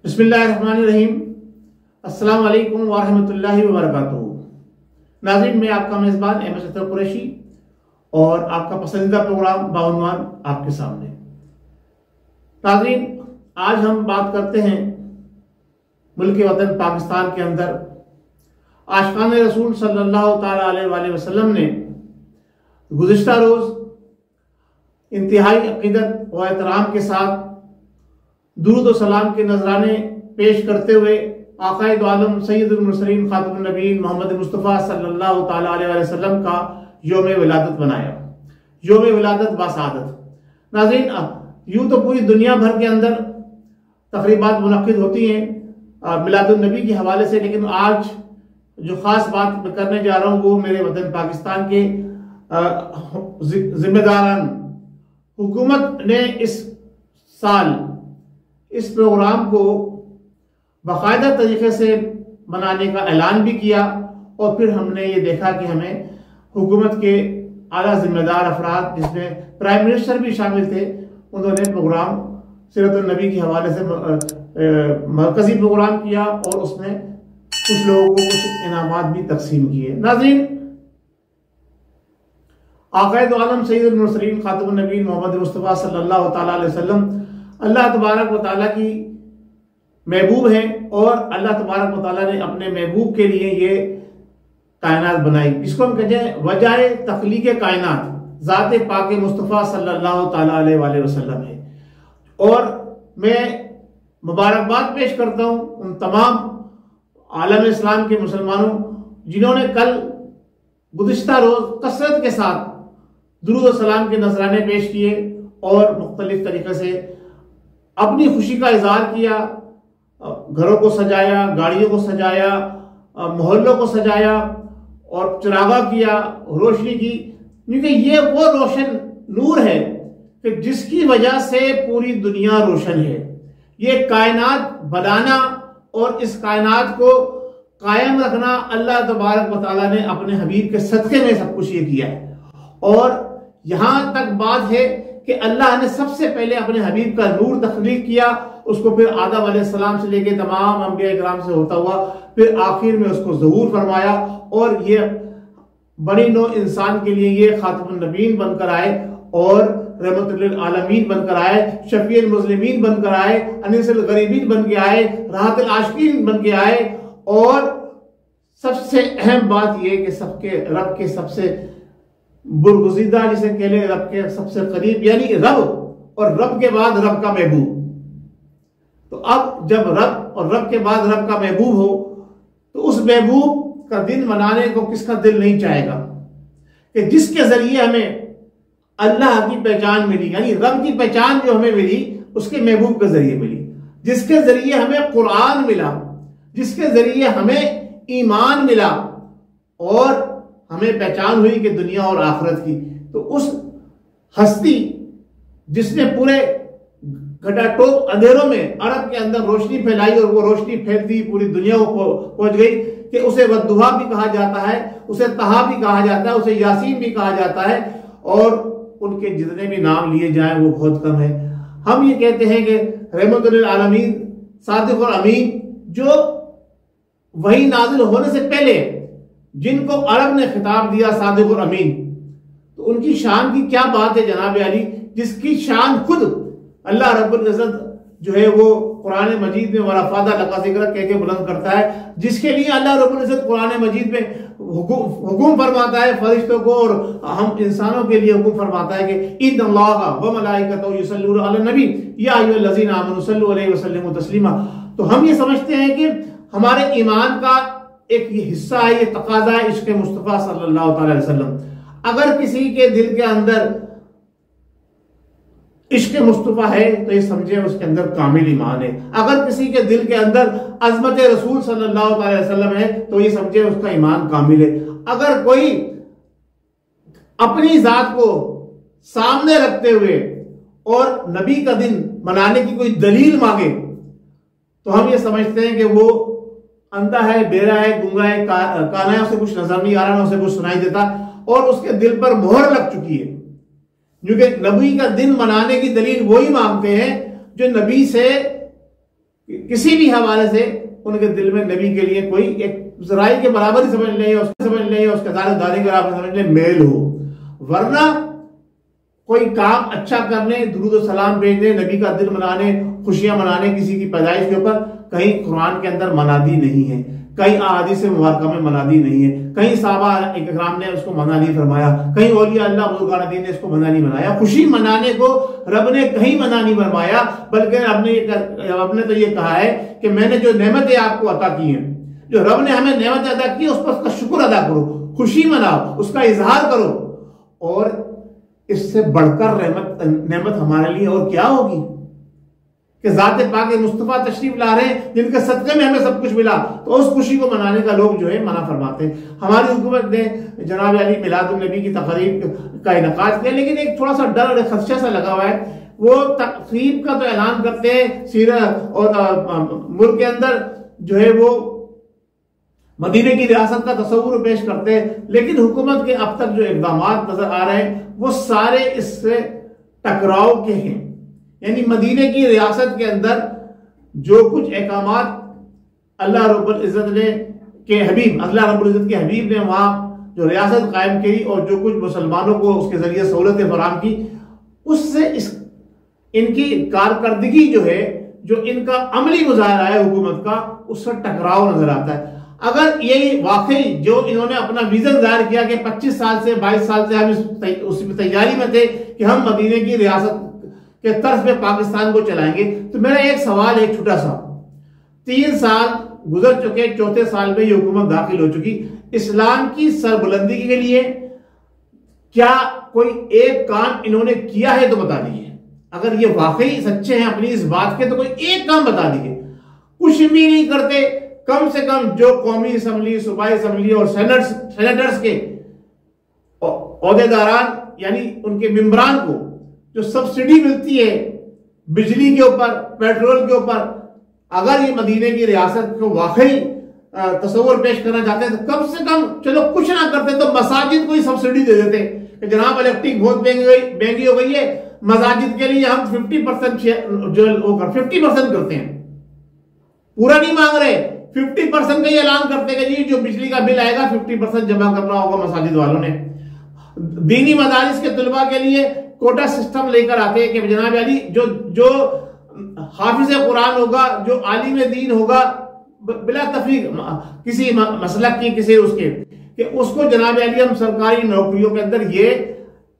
बिस्मिल्लाहिर्रहमानिर्रहीम। अस्सलाम वालेकुम वरहमतुल्लाहि वबरकातुहू। नाज़रीन, मैं आपका मेज़बान अहमद शफ़ीक कुरैशी और आपका पसंदीदा प्रोग्राम बाउनवान आपके सामने। नाज़रीन, आज हम बात करते हैं मुल्क वतन पाकिस्तान के अंदर आशिकान रसूल सल्लल्लाहु तआला अलैहि वसल्लम ने गुज़िश्ता रोज़ इंतहाई अक़ीदत व एहतराम के साथ दुरूद व सलाम के नजराने पेश करते हुए आक़ाए दो आलम सय्यदुल मुरसलीन खातमुन नबीय्यीन मोहम्मद मुस्तफ़ा सल्लल्लाहु तआला अलैहि वसल्लम का यौम विलादत बनाया, यौम विलादत बासादत। नाज़रीन, यूं तो पूरी दुनिया भर के अंदर तक़रीबात मुनक़्क़िद होती हैं मिलादुन नबी के हवाले से, लेकिन आज जो ख़ास बात मैं करने जा रहा हूँ वो मेरे वतन पाकिस्तान के जिम्मेदारान हुकूमत ने इस साल इस प्रोग्राम को बाकायदा तरीके से मनाने का ऐलान भी किया और फिर हमने ये देखा कि हमें हुकूमत के आला जिम्मेदार अफराद, जिसमें प्राइम मिनिस्टर भी शामिल थे, उन्होंने प्रोग्राम सीरत नबी के हवाले से मरकजी प्रोग्राम किया और उसमें कुछ लोगों को कुछ इनामात भी तकसीम किए। नाज़रीन, आक़ाए दो आलम सय्यदुल मुरसलीन खातमुन नबीय्यीन मोहम्मद मुस्तफ़ा सल्लल्लाहु तआला अलैहि वसल्लम अल्लाह तबारक व तआला की महबूब है और अल्लाह तबारक व तआला ने अपने महबूब के लिए ये कायनात बनाई, जिसको हम कहते हैं वजाए तख्लीक कायनात ज़ात पाक मुस्तफ़ा सल्लल्लाहु तआला अलैहि वसल्लम है। और मैं मुबारकबाद पेश करता हूँ उन तमाम आलम इस्लाम के मुसलमानों जिन्होंने कल गुज़िश्ता रोज़ कसरत के साथ दुरूद व सलाम के नजराने पेश किए और मुख्तलिफ तरीके से अपनी खुशी का इजहार किया, घरों को सजाया, गाड़ियों को सजाया, मोहल्लों को सजाया और चिरागा किया, रोशनी की, क्योंकि ये वो रोशन नूर है कि जिसकी वजह से पूरी दुनिया रोशन है। ये कायनात बनाना और इस कायनात को कायम रखना अल्लाह तबारक व तआला ने अपने हबीब के सदक़े में सब कुछ ये किया है। और यहां तक बात है कि अल्लाह ने सबसे पहले अपने हबीब का नूर तख्लीक किया, उसको फिर आदम अलैहिस्सलाम से लेके तमाम अंबिया इकराम से होता हुआ फिर आखिर में उसको ज़हूर फरमाया और ये बड़ी नौ इंसान के लिए ये खातमुन नबीय्यीन बनकर आए और रहमतुल लिल आलमीन बनकर आए, शफीउल मुज़लिमीन बनकर आए, अनीसुल गरीबीन बन के आए, राहतुल आशिकीन बन के आए। और सबसे अहम बात यह कि सबके रब के सबसे बुरगुज़ीदा, जिसे कह ले रब के सबसे करीब, यानी रब और रब के बाद रब का महबूब। तो अब जब रब और रब के बाद रब का महबूब हो तो उस महबूब का दिन मनाने को किसका दिल नहीं चाहेगा कि जिसके जरिए हमें अल्लाह की पहचान मिली, यानी रब की पहचान जो हमें मिली उसके महबूब के जरिए मिली, जिसके जरिए हमें कुरान मिला, जिसके जरिए हमें ईमान मिला और हमें पहचान हुई कि दुनिया और आखिरत की। तो उस हस्ती जिसने पूरे घटाटोप अंधेरों में अरब के अंदर रोशनी फैलाई और वो रोशनी फैलती पूरी दुनिया को पहुंच गई कि उसे वद्दुहा भी कहा जाता है, उसे तहा भी कहा जाता है, उसे यासीन भी कहा जाता है और उनके जितने भी नाम लिए जाएं वो बहुत कम है। हम ये कहते हैं कि रहमतुल लिल आलमीन सादिक और अमीन, जो वही नाजिल होने से पहले जिनको अरब ने खिताब दिया सादिक और अमीन, तो उनकी शान की क्या बात है जनाब अली, जिसकी शान खुद अल्लाह रब्बुल इज्जत जो है वो कुरान मजीद में वरफ़ादा लका ज़िक्र कह के बुलंद करता है, जिसके लिए अल्लाह रब्बुल इज्जत कुरान मजीद में हुकुम फरमाता है फरिश्तों को और हम इंसानों के लिए हुकुम फरमाता है कि इन्नल्लाहा व मलाइकतहु युसल्लूना अलन नबी या अय्युहल्लज़ीना आमनू सल्लु अलैहि व सल्लिमू तस्लीमा। तो हम ये समझते हैं कि हमारे ईमान का एक ये हिस्सा है, ये तकाजा है इश्क़ मुस्तफ़ा सल्लल्लाहु अलैहि वसल्लम। अगर किसी के दिल के अंदर इश्क मुस्तफा है तो ये समझे उसके अंदर कामिल ईमान है। अगर किसी के दिल के अंदर अजमत रसूल सल्लल्लाहु अलैहि वसल्लम है तो ये समझे उसका ईमान कामिल है। अगर कोई अपनी जात को सामने रखते हुए और नबी का दिन मनाने की कोई दलील मांगे तो हम ये समझते हैं कि वो अंधा है, बेरा है, गूंगा है, काना है, उसे कुछ नजर नहीं आ रहा, ना उसे कुछ सुनाई देता और उसके दिल पर मोहर लग चुकी है। क्योंकि नबी का दिन मनाने की दलील वही मांगते हैं जो नबी से किसी भी हवाले से उनके दिल में नबी के लिए कोई एक जराई के बराबर ही समझ लें, उसके दाने के बराबर समझ लें, मेल हो। वरना कोई काम अच्छा करने, दुरूद सलाम भेजने, नबी का दिन मनाने, खुशियां मनाने किसी की पैदाइश के ऊपर कहीं कुरान के अंदर मनादी नहीं है, कहीं अहादीस मुबारका में मनादी नहीं है, कहीं साहबा इकराम ने उसको मना नहीं फरमाया, कहीं औलिया अल्लाह बुजुर्गान दीन ने इसको मना नहीं बनाया। खुशी मनाने को रब ने कहीं मना नहीं फरमाया, बल्कि रब ने तो ये कहा है कि मैंने जो नेमतें आपको अता की हैं, जो रब ने हमें नेमतें अदा की, उस पर उसका शुक्र अदा करो, खुशी मनाओ, उसका इजहार करो। और इससे बढ़कर नेमत हमारे लिए और क्या होगी कि ज़ाते पाक मुस्तफा तशरीफ ला रहे हैं जिनके सदक़े में हमें सब कुछ मिला। तो उस खुशी को मनाने का लोग जो है मना फरमाते हैं। हमारी हुकूमत ने जनाब अली मिलादुन नबी की तकरीब का इनकाद किया, लेकिन एक थोड़ा सा डर और खदशा सा लगा हुआ है। वो तकरीब का तो ऐलान करते हैं सीरत और मुल्क के अंदर जो है वो मदीने की रियासत का तस्वुर पेश करते हैं, लेकिन हुकूमत के अब तक जो इक़दाम नजर आ रहे हैं वो सारे इससे टकराव के हैं। यानी मदीने की रियासत के अंदर जो कुछ अहकामात अल्लाह रब्बुल इज़्ज़त ने अल्लाह रब्बुल इज़्ज़त के हबीब ने वहां जो रियासत कायम की और जो कुछ मुसलमानों को उसके जरिए सहूलतें फराहम की, उससे इनकी कारकर्दगी जो है, जो इनका अमली मुजाहरा है हुकूमत का, उससे टकराव नजर आता है। अगर ये वाकई जो इन्होंने अपना विजन जाहिर किया कि 25 साल से 22 साल से हम उस तैयारी में थे कि हम मदीने की रियासत के तर्ज पे पाकिस्तान को चलाएंगे, तो मेरा एक सवाल है छोटा सा। 3 साल गुजर चुके, चौथे साल में ये हुकूमत दाखिल हो चुकी, इस्लाम की सरबुलंदी के लिए क्या कोई एक काम इन्होंने किया है तो बता दीजिए। अगर ये वाकई सच्चे हैं अपनी इस बात के तो कोई एक काम बता दीजिए। कुछ भी नहीं करते। कम से कम जो कौमी असम्बली, सूबाई असम्बली और सेनेटर्स के ओहदेदारान यानी उनके मेंबरान को जो सब्सिडी मिलती है बिजली के ऊपर, पेट्रोल के ऊपर, अगर ये मदीने की रियासत को वाकई तस्वुर पेश करना चाहते हैं तो कम से कम चलो कुछ ना करते तो मसाजिद को ही सब्सिडी दे देते कि जनाब इलेक्ट्रिक बहुत महंगी हो गई है, मसाजिद के लिए हम 50% जो 50% करते हैं, पूरा नहीं मांग रहे, 50% का ही ऐलान करते हैं कि जी जो बिजली का बिल आएगा 50% जमा करना होगा मसाजिद वालों ने। दीनी मदारिस के तुलबा के लिए कोटा सिस्टम लेकर आते हैं कि जनाब अली जो हाफिज कुरान होगा, जो आलिम दीन होगा, बिला तफरीक किसी मसलक की किसी उसके कि उसको जनाब अली हम सरकारी नौकरियों के अंदर ये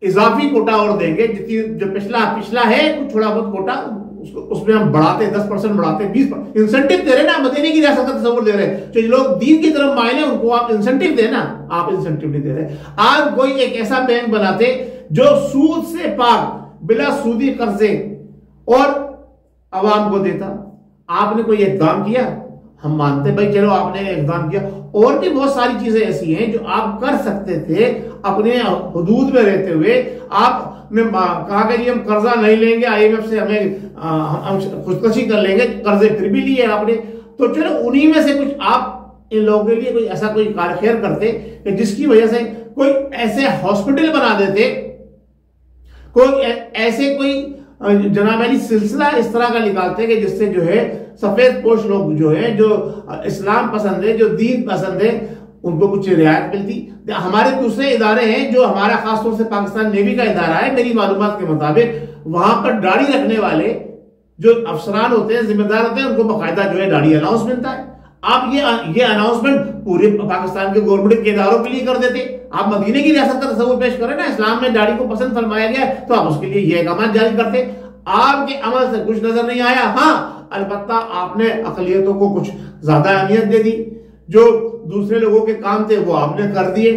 इजाफी कोटा और देंगे, जितनी जो पिछला है कुछ थोड़ा बहुत कोटा उसमें हम बढ़ाते, 10% बढ़ाते, 20% इंसेंटिव दे रहे ना, मदीने की रियासत का तस्वुर दे रहे हैं। जो लोग दीन की तरफ माइल है उनको आप इंसेंटिव दे ना, आप इंसेंटिव नहीं दे रहे। आप कोई एक ऐसा बैंक बनाते जो सूद से पाक, बिला सूदी कर्जे और आवाम को देता। आपने कोई इक़दाम किया? हम मानते भाई चलो आपने इक़दाम किया, और भी बहुत सारी चीजें ऐसी हैं जो आप कर सकते थे अपने हुदूद में रहते हुए। आपने कहा कि हम कर्जा नहीं लेंगे IMF से, हम खुदकशी कर लेंगे, कर्जे फिर भी लिए आपने, तो चलो उन्हीं में से कुछ आप इन लोगों के लिए कोई ऐसा कोई कार खैर करते कि जिसकी वजह से कोई ऐसे हॉस्पिटल बना देते, कोई ऐसे कोई जनाब अली सिलसिला इस तरह का निकालते कि जिससे जो है सफेद पोश लोग जो है, जो इस्लाम पसंद है, जो दीन पसंद है, उनको कुछ रियायत मिलती। हमारे दूसरे इदारे हैं जो हमारा खासतौर से पाकिस्तान नेवी का इदारा है, मेरी मालूमात के मुताबिक वहां पर दाढ़ी रखने वाले जो अफसरान होते हैं, जिम्मेदार होते हैं, उनको बाकायदा जो है दाढ़ी अलाउंस मिलता है। आप ये अनाउंसमेंट पूरे पाकिस्तान के गवर्नमेंट के इदारों के लिए कर देते। आप मदीने की रियासत का तस्वुर पेश करें ना, इस्लाम में दाढ़ी को पसंद फरमाया गया है तो आप उसके लिए ये अहकाम जारी करते। आपके अमल से कुछ नजर नहीं आया। हाँ, अलबत्ता आपने अकलियतों को कुछ ज्यादा अहमियत दे दी, जो दूसरे लोगों के काम थे वो आपने कर दिए।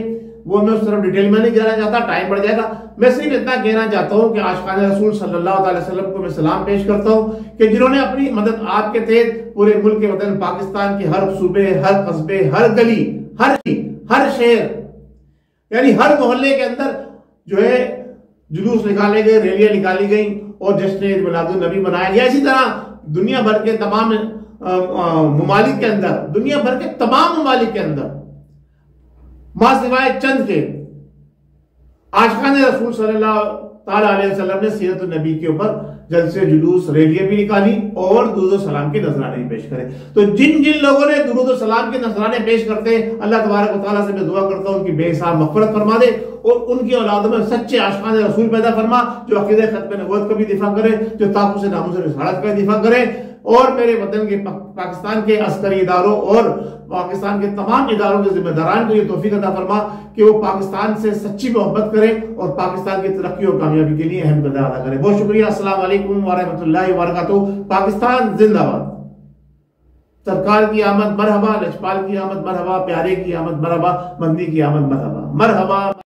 वो मैं उस तरफ डिटेल में नहीं कहना चाहता, टाइम बढ़ जाएगा। मैं सिर्फ इतना कहना चाहता हूं कि आशिकान रसूल सल्लल्लाहु अलैहि वसल्लम को मैं सलाम पेश करता हूं कि जिन्होंने अपनी मदद आपके तहत पूरे मुल्क के वतन पाकिस्तान के हर सूबे, हर कस्बे, हर गली, हर शहर, यानी हर मोहल्ले के अंदर जो है जुलूस निकाले गए, रैलियां निकाली गई और जश्न ईद मिलादुन नबी मनाया गया। इसी तरह दुनिया भर के तमाम ममालिक के अंदर, दुनिया भर के तमाम ममालिक के अंदर मां सिवाय चंद के आशिकान रसूल सल्लल्लाहु ताला अलैहि वसल्लम ने सीरत नबी के ऊपर जलसे, जुलूस, रैलियां भी निकाली और दुरूद सलाम के नजराने पेश करे। तो जिन जिन लोगों ने दुरूद सलाम के नजराने पेश करते हैं, अल्लाह तबारक व तआला से मैं दुआ करता हूं उनकी बेहिसाब मग़फ़िरत फरमा दे और उनकी औलादों में सच्चे आशिकान रसूल पैदा फरमा, जो अक़ीदा ख़त्म नबूवत का भी दिफा करे, जो ताक़ुस नामूस रिसालत का दिफा करे और मेरे वतन के पाकिस्तान के अस्करी इदारों और पाकिस्तान के तमाम इदारों के जिम्मेदारान को ये तौफीक अता फरमा कि वो पाकिस्तान से सच्ची मोहब्बत करें और पाकिस्तान की तरक्की और कामयाबी के लिए अहम किरदार अदा करें। बहुत शुक्रिया। अस्सलाम वालेकुम व रहमतुल्लाहि व बरकातुहू। पाकिस्तान जिंदाबाद। सरकार की आमद मरहबा, लजपाल की आमद मरहबा, प्यारे की आमद मरहबा, मदनी की आमद मरहबा, मरहबा।